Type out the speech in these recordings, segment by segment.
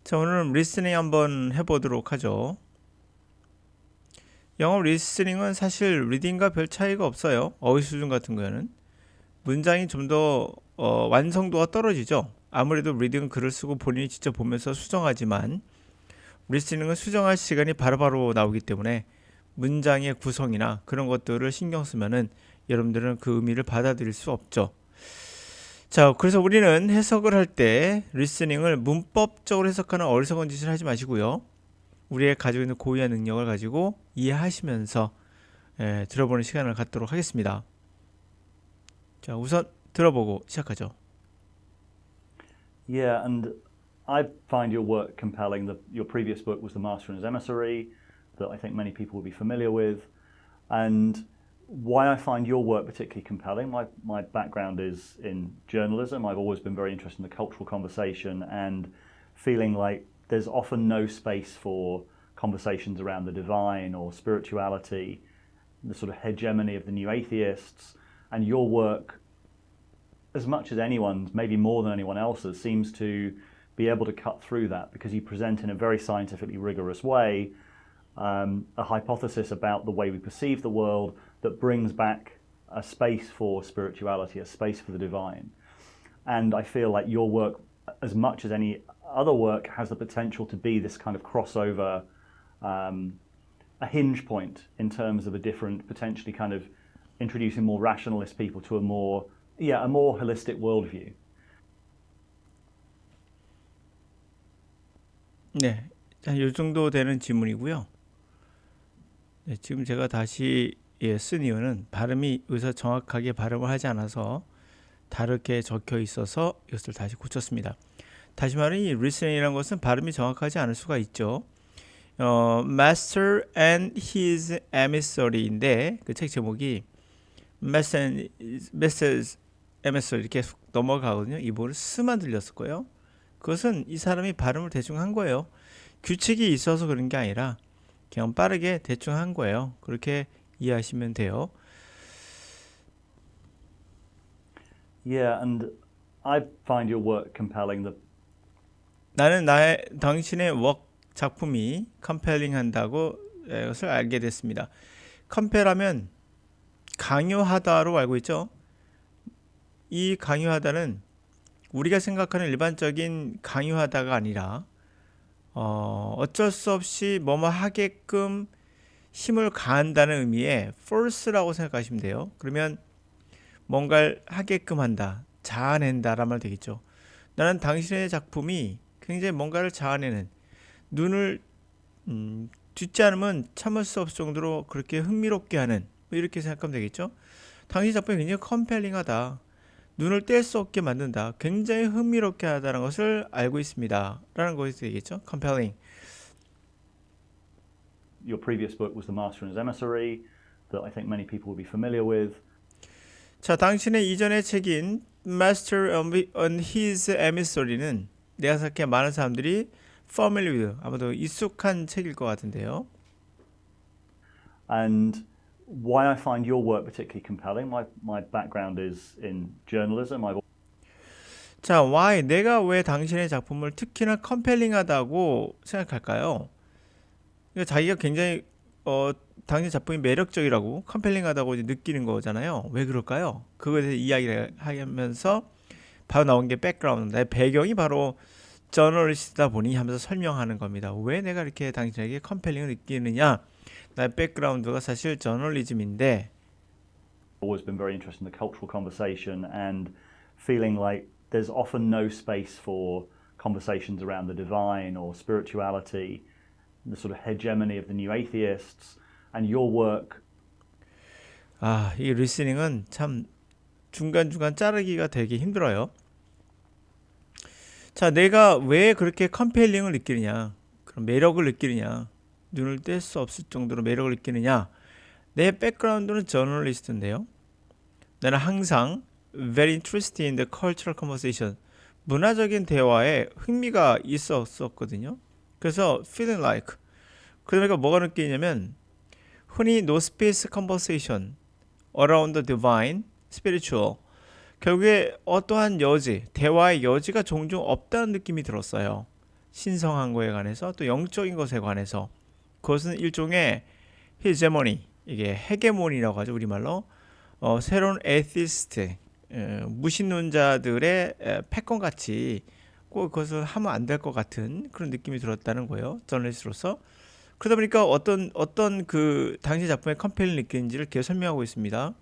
자, 오늘은 리스닝 한번 해보도록 하죠. 영어 리스닝은 사실 리딩과 별 차이가 없어요. 어휘 수준 같은 거는 문장이 좀 더 완성도가 떨어지죠. 아무래도 리딩은 글을 쓰고 본인이 직접 보면서 수정하지만 리스닝은 수정할 시간이 바로바로 나오기 때문에 문장의 구성이나 그런 것들을 신경 쓰면은 여러분들은 그 의미를 받아들일 수 없죠. 자, 그래서 우리는 해석을 할 때 리스닝을 문법적으로 해석하는 어리석은 짓을 하지 마시고요. 우리의 가지고 있는 고유한 능력을 가지고 이해하시면서 들어보는 시간을 갖도록 하겠습니다. 자, 우선 들어보고 시작하죠. Yeah, and I find your work compelling. Your previous book was The Master and His Emissary, that I think many people will be familiar with. And why I find your work particularly compelling, my background is in journalism. I've always been very interested in the cultural conversation and feeling like there's often no space for conversations around the divine or spirituality, the sort of hegemony of the new atheists. And your work, as much as anyone's, maybe more than anyone else's, seems to be able to cut through that because you present in a very scientifically rigorous way a hypothesis about the way we perceive the world that brings back a space for spirituality, a space for the divine. And I feel like your work, as much as any other work, has the potential to be this kind of crossover, a hinge point in terms of a different, potentially kind of introducing more rationalist people to a more holistic worldview. 네, 자, 이 정도 되는 지문이고요. 네, 지금 제가 다시 쓴 이유는 발음이 여기서 정확하게 발음을 하지 않아서 다르게 적혀 있어서 이것을 다시 고쳤습니다. 다시 말하면 이 listening이라는 것은 발음이 정확하지 않을 수가 있죠. Master and His Emissary인데 그 책 제목이 Master Emissary 이렇게 넘어가거든요. 이 부분을 스만 들렸을 거예요. 그것은 이 사람이 발음을 대충 한 거예요. 규칙이 있어서 그런 게 아니라 그냥 빠르게 대충 한 거예요. 그렇게 이해하시면 돼요. Yeah, and I find your work compelling. 나는 당신의 작품이 컴펠링 한다고 것을 알게 됐습니다. 컴펠하면 강요하다로 알고 있죠. 이 강요하다는 우리가 생각하는 일반적인 강요하다가 아니라 어쩔 수 없이 뭐뭐 하게끔 힘을 가한다는 의미의 force라고 생각하시면 돼요. 그러면 뭔가를 하게끔 한다, 자아낸다란 말 되겠죠. 나는 당신의 작품이 굉장히 뭔가를 자아내는 눈을 뒤지 않으면 참을 수 없을 정도로 그렇게 흥미롭게 하는 이렇게 생각하면 되겠죠. 당신 작품이 굉장히 컴펠링하다, 눈을 뗄 수 없게 만든다, 굉장히 흥미롭게 하다는 것을 알고 있습니다 라는 것이 되겠죠. compelling. Your previous book was The Master and His Emissary, that I think many people will be familiar with. 자, 당신의 이전의 책인 Master and His Emissary는 내가 생각해 많은 사람들이 familiar with, 아마도 익숙한 책일 것 같은데요. And why I find your work particularly compelling, my background is in journalism. 자, why, 내가 왜 당신의 작품을 특히나 컴펠링하다고 생각할까요? 그러니까 자기가 굉장히 당신 작품이 매력적이라고 컴펠링하다고 느끼는 거잖아요. 왜 그럴까요? 그거에 대해서 이야기를 하면서 바로 나온 게 백그라운드, 내 배경이 바로 저널리스트다 보니 하면서 설명하는 겁니다. 왜 내가 이렇게 당신에게 컴펠링을 느끼느냐? 나의 백그라운드가 사실 저널리즘인데 always been very interested in the cultural conversation and feeling like there's often no space for conversations around the divine or spirituality, the sort of hegemony of the new atheists. And your work. 이 리스닝은 참 중간중간 자르기가 되게 힘들어요. 자, 내가 왜 그렇게 컴펠링을 느끼느냐, 그런 매력을 느끼느냐, 눈을 뗄 수 없을 정도로 매력을 느끼느냐. 내 백그라운드는 저널리스트인데요. 나는 항상 very interested in the cultural conversation, 문화적인 대화에 흥미가 있었거든요. 그래서 feeling like, 그러니까 뭐가 느끼냐면 흔히 no space conversation around the divine, spiritual, 결국에 어떠한 여지, 대화의 여지가 종종 없다는 느낌이 들었어요. 신성한 거에 관해서 또 영적인 것에 관해서 그것은 일종의 히제모니 이게 헤게모니라고 하죠 우리말로 새로운 에이티스트 무신론자들의 패권같이 꼭 그것을 하면 안 될 것 같은 그런 느낌이 들었다는 거예요 저널리스트로서. 그러다 보니까 어떤 그 당시 작품의 컴펠링 느끼는지를 계속 설명하고 있습니다.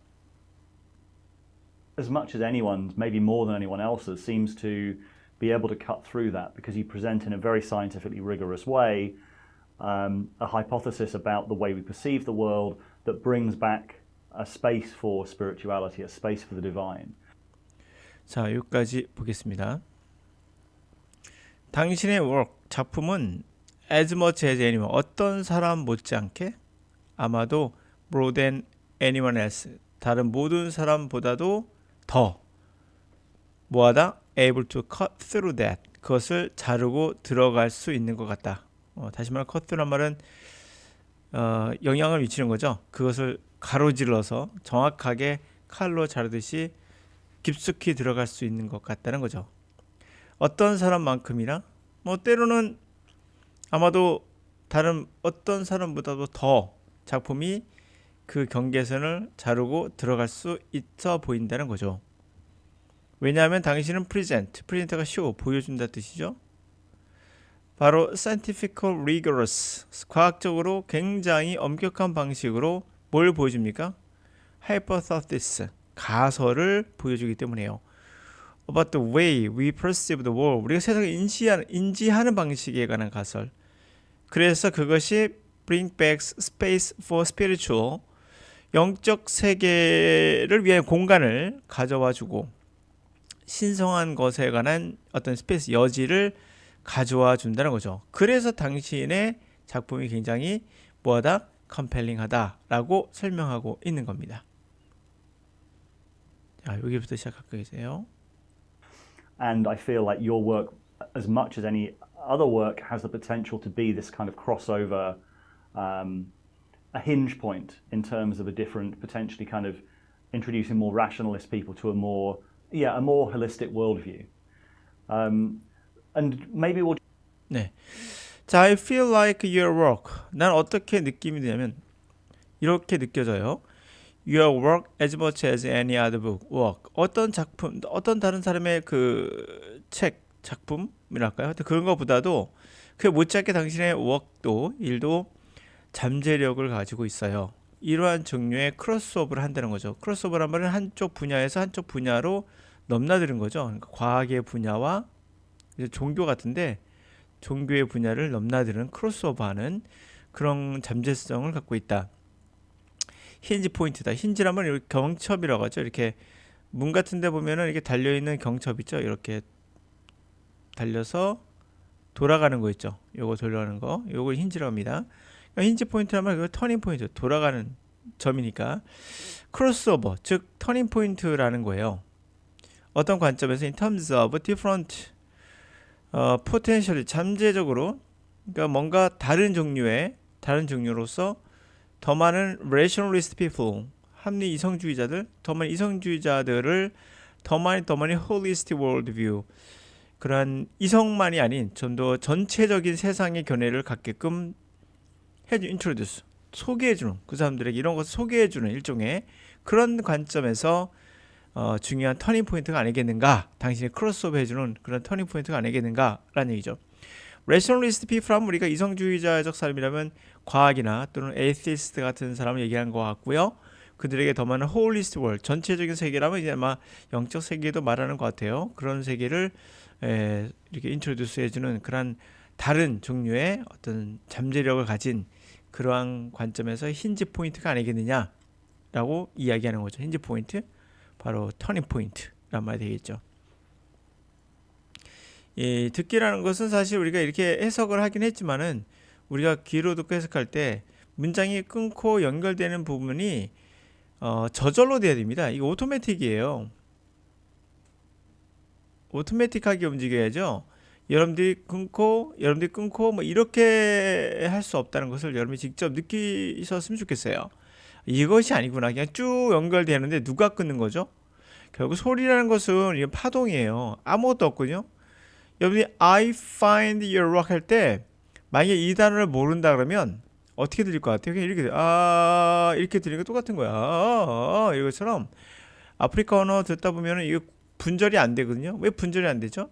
As much as anyone's, maybe more than anyone else's, seems to be able to cut through that because you present in a very scientifically rigorous way a hypothesis about the way we perceive the world that brings back a space for spirituality, a space for the divine. 자, 여기까지 보겠습니다. 당신의 작품은 as much as anyone, 어떤 사람 못지않게 아마도 more than anyone else, 다른 모든 사람보다도 더 뭐하다? able to cut through that, 그것을 자르고 들어갈 수 있는 것 같다. 다시 말해 cut through란 말은 영향을 미치는 거죠. 그것을 가로질러서 정확하게 칼로 자르듯이 깊숙이 들어갈 수 있는 것 같다는 거죠. 어떤 사람만큼이나 때로는 아마도 다른 어떤 사람보다도 더 작품이 그 경계선을 자르고 들어갈 수 있어 보인다는 거죠. 왜냐하면 당신은 프레젠트가 show, 보여준다 뜻이죠. 바로 scientifical rigorous, 과학적으로 굉장히 엄격한 방식으로 뭘 보여줍니까? hypothesis, 가설을 보여주기 때문에요. About the way we perceive the world, 우리가 세상을 인지하는 방식에 관한 가설. 그래서 그것이 bring back space for spiritual, 영적 세계를 위한 공간을 가져와 주고 신성한 것에 관한 어떤 스페이스, 여지를 가져와 준다는 거죠. 그래서 당신의 작품이 굉장히 뭐하다? 컴펠링하다라고 설명하고 있는 겁니다. 자, 여기부터 시작할 거예요. And I feel like your work, as much as any other work, has the potential to be this kind of crossover, a hinge point in terms of a different, potentially kind of introducing more rationalist people to a more holistic worldview. And maybe we'll. 네. 자, I feel like your work. 난 어떻게 느낌이 드냐면 이렇게 느껴져요. Your work as much as any other book work. 어떤 작품, 어떤 다른 사람의 그 작품이랄까요? 그런 것보다도 그 못지않게 당신의 work도 일도 잠재력을 가지고 있어요. 이러한 종류의 크로스오버를 한다는 거죠. 크로스오버란 말은 한쪽 분야에서 한쪽 분야로 넘나드는 거죠. 그러니까 과학의 분야와 종교 같은데 종교의 분야를 넘나드는 크로스오버하는 그런 잠재성을 갖고 있다. 힌지 포인트다. 힌지라면 이렇게 경첩이라고 하죠. 이렇게 문 같은 데 보면은 이렇게 달려 있는 경첩 있죠. 이렇게 달려서 돌아가는 거 있죠. 요거 돌아가는 거. 요걸 힌지라고 합니다. 그러니까 힌지 포인트라면 이거 터닝 포인트, 돌아가는 점이니까 크로스오버, 즉 터닝 포인트라는 거예요. 어떤 관점에서 in terms of different potential, 잠재적으로 그러니까 뭔가 다른 종류로서 더 많은 rationalist people, 합리 이성주의자들, 더 많은 이성주의자들을 더 많이 holistic worldview, 그러한 이성만이 아닌 좀 더 전체적인 세상의 견해를 갖게끔 introduce, 소개해주는, 그 사람들에게 이런 것을 소개해주는 일종의 그런 관점에서 중요한 터닝 포인트가 아니겠는가, 당신이 크로스오버 해주는 그런 터닝 포인트가 아니겠는가 라는 얘기죠. rationalist people 하면 우리가 이성주의자적 사람이라면 과학이나 또는 에이티스트 같은 사람을 얘기하는 것 같고요. 그들에게 더 많은 holistic world, 전체적인 세계라면 이제 아마 영적 세계도 말하는 것 같아요. 그런 세계를 이렇게 인트로듀스 해주는 그런 다른 종류의 어떤 잠재력을 가진 그러한 관점에서 힌지 포인트가 아니겠느냐라고 이야기하는 거죠. 힌지 포인트, 바로 터닝 포인트란 말이 되겠죠. 이 듣기라는 것은 사실 우리가 이렇게 해석을 하긴 했지만은 우리가 귀로 듣고 해석할 때 문장이 끊고 연결되는 부분이 저절로 돼야 됩니다. 이거 오토매틱이에요. 오토매틱하게 움직여야죠. 여러분들이 끊고 뭐 이렇게 할 수 없다는 것을 여러분이 직접 느끼셨으면 좋겠어요. 이것이 아니구나. 그냥 쭉 연결되는데 누가 끊는 거죠? 결국 소리라는 것은 이게 파동이에요. 아무것도 없거든요. 여러분이 I find your work 할 때 만약에 이 단어를 모른다 그러면 어떻게 들릴 것 같아요? 그냥 이렇게 이렇게 들리는 거 똑같은 거야. 이것처럼 아프리카 언어 듣다 보면은 이거 분절이 안 되거든요. 왜 분절이 안 되죠?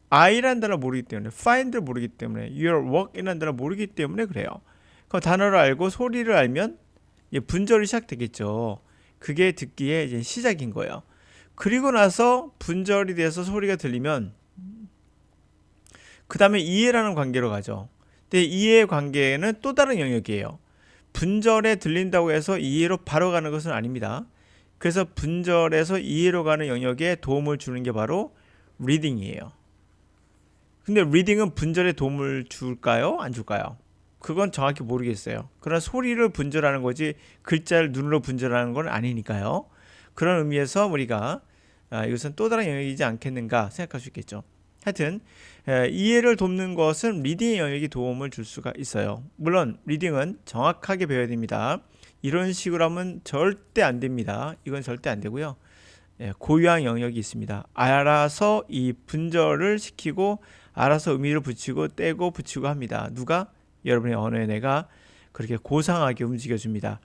I라는 단어 모르기 때문에, find를 모르기 때문에, your work이라는 단어 모르기 때문에 그래요. 그럼 단어를 알고 소리를 알면 이제 분절이 시작되겠죠. 그게 듣기에 이제 시작인 거예요. 그리고 나서 분절이 돼서 소리가 들리면 그 다음에 이해라는 관계로 가죠. 근데 이해의 관계는 또 다른 영역이에요. 분절에 들린다고 해서 이해로 바로 가는 것은 아닙니다. 그래서 분절에서 이해로 가는 영역에 도움을 주는 게 바로 리딩이에요. 근데 리딩은 분절에 도움을 줄까요? 안 줄까요? 그건 정확히 모르겠어요. 그러나 소리를 분절하는 거지 글자를 눈으로 분절하는 건 아니니까요. 그런 의미에서 우리가 이것은 또 다른 영역이지 않겠는가 생각할 수 있겠죠. 하여튼 이해를 돕는 것은 리딩의 영역이 도움을 줄 수가 있어요. 물론 리딩은 정확하게 배워야 됩니다. 이런 식으로 하면 절대 안 됩니다. 이건 절대 안 되고요. 고유한 영역이 있습니다. 알아서 이 분절을 시키고 알아서 의미를 붙이고 떼고 붙이고 합니다. 누가? 여러분의 언어의 뇌가 그렇게 고상하게 움직여줍니다.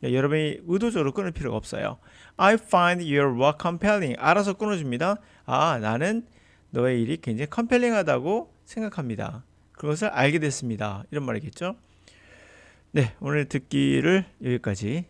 여러분이 의도적으로 끊을 필요가 없어요. I find your work compelling. 알아서 끊어줍니다. 나는 너의 일이 굉장히 컴펠링하다고 생각합니다. 그것을 알게 됐습니다. 이런 말이겠죠. 네, 오늘 듣기를 여기까지